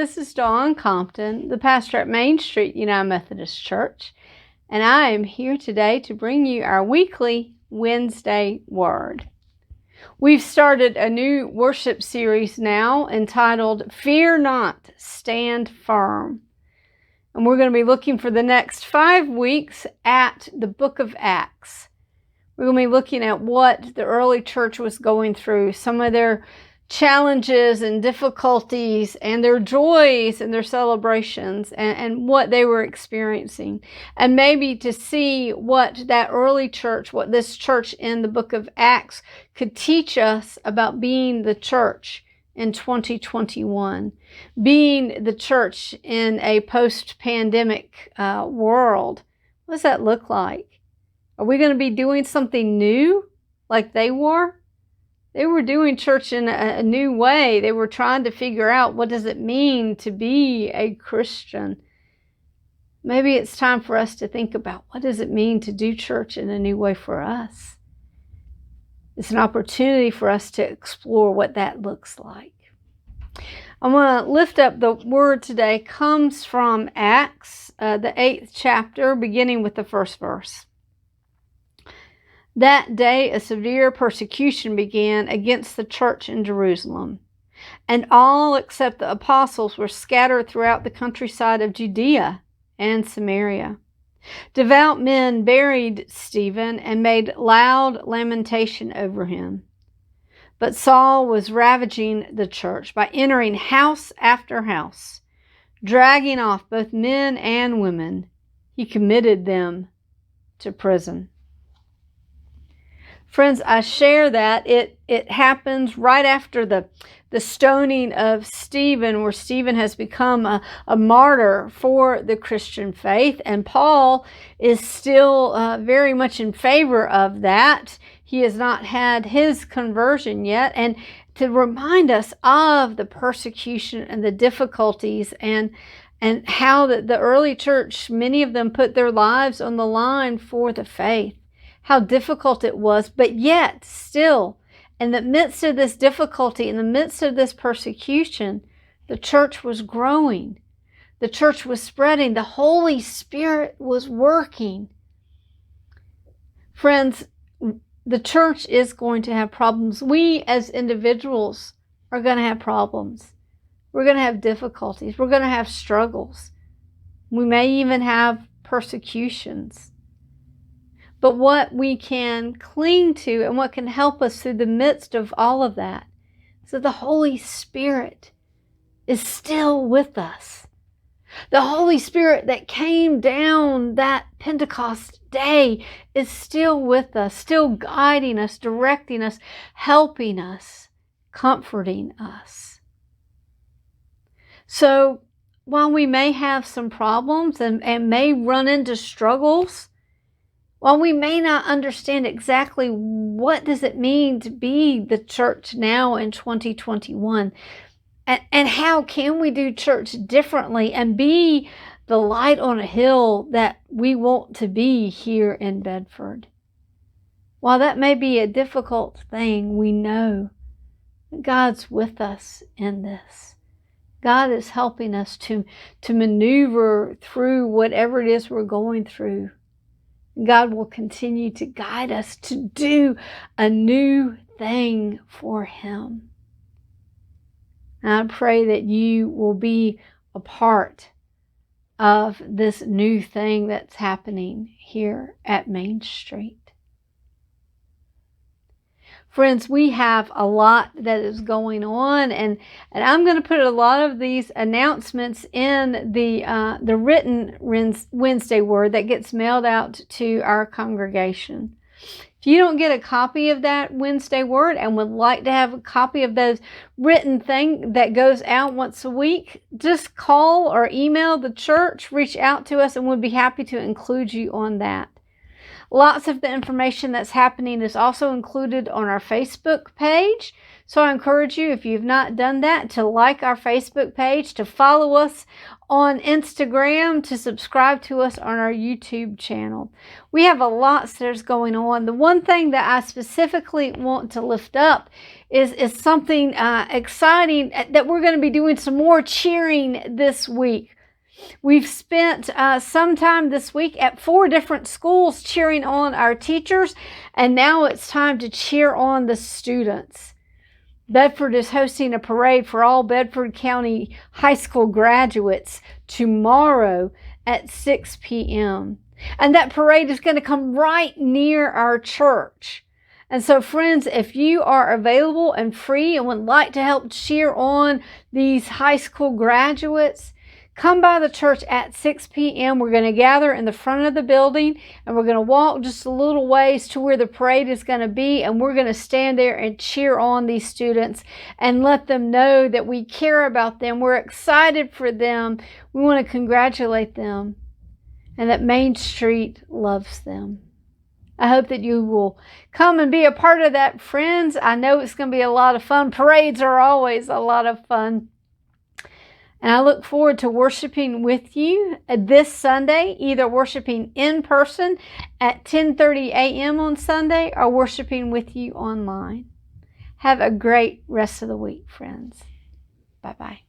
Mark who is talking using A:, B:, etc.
A: This is Dawn Compton, the pastor at Main Street United Methodist Church, and I am here today to bring you our weekly Wednesday Word. We've started a new worship series now entitled Fear Not, Stand Firm. And we're going to be looking for the next 5 weeks at the book of Acts. We're going to be looking at what the early church was going through, some of their challenges and difficulties and their joys and their celebrations and what they were experiencing. And maybe to see what that early church, what this church in the book of Acts could teach us about being the church in 2021, being the church in a post-pandemic world. What does that look like? Are we going to be doing something new like they were? They were doing church in a new way. They were trying to figure out, what does it mean to be a Christian? Maybe it's time for us to think about, what does it mean to do church in a new way for us? It's an opportunity for us to explore what that looks like. I'm going to lift up the word today. Comes from Acts, the 8th chapter, beginning with the first verse. That day a severe persecution began against the church in Jerusalem, and all except the apostles were scattered throughout the countryside of Judea and Samaria. Devout men buried Stephen and made loud lamentation over him. But Saul was ravaging the church by entering house after house, dragging off both men and women. He committed them to prison. Friends, I share that. It happens right after the stoning of Stephen, where Stephen has become a martyr for the Christian faith. And Paul is still very much in favor of that. He has not had his conversion yet. And to remind us of the persecution and the difficulties and how the early church, many of them put their lives on the line for the faith. How difficult it was, but yet still, in the midst of this difficulty, in the midst of this persecution, the church was growing. The church was spreading. The Holy Spirit was working. Friends, the church is going to have problems. We as individuals are going to have problems. We're going to have difficulties. We're going to have struggles. We may even have persecutions. But what we can cling to and what can help us through the midst of all of that is that the Holy Spirit is still with us. The Holy Spirit that came down that Pentecost day is still with us, still guiding us, directing us, helping us, comforting us. So while we may have some problems and may run into struggles, while we may not understand exactly what does it mean to be the church now in 2021, and how can we do church differently and be the light on a hill that we want to be here in Bedford. While that may be a difficult thing, we know that God's with us in this. God is helping us to maneuver through whatever it is we're going through. God will continue to guide us to do a new thing for Him. And I pray that you will be a part of this new thing that's happening here at Main Street. Friends, we have a lot that is going on, and I'm going to put a lot of these announcements in the written Wednesday Word that gets mailed out to our congregation. If you don't get a copy of that Wednesday Word and would like to have a copy of those written thing that goes out once a week, just call or email the church, reach out to us, and we'll be happy to include you on that. Lots of the information that's happening is also included on our Facebook page. So I encourage you, if you've not done that, to like our Facebook page, to follow us on Instagram, to subscribe to us on our YouTube channel. We have a lot that's going on. The one thing that I specifically want to lift up is something exciting that we're going to be doing some more cheering this week. We've spent some time this week at 4 different schools cheering on our teachers, and now it's time to cheer on the students. Bedford is hosting a parade for all Bedford County high school graduates tomorrow at 6 p.m. And that parade is going to come right near our church. And so, friends, if you are available and free and would like to help cheer on these high school graduates, come by the church at 6 p.m. We're going to gather in the front of the building, and we're going to walk just a little ways to where the parade is going to be, and we're going to stand there and cheer on these students and let them know that we care about them. We're excited for them. We want to congratulate them, and that Main Street loves them. I hope that you will come and be a part of that, friends. I know it's going to be a lot of fun. Parades are always a lot of fun. And I look forward to worshiping with you this Sunday, either worshiping in person at 10:30 a.m. on Sunday or worshiping with you online. Have a great rest of the week, friends. Bye-bye.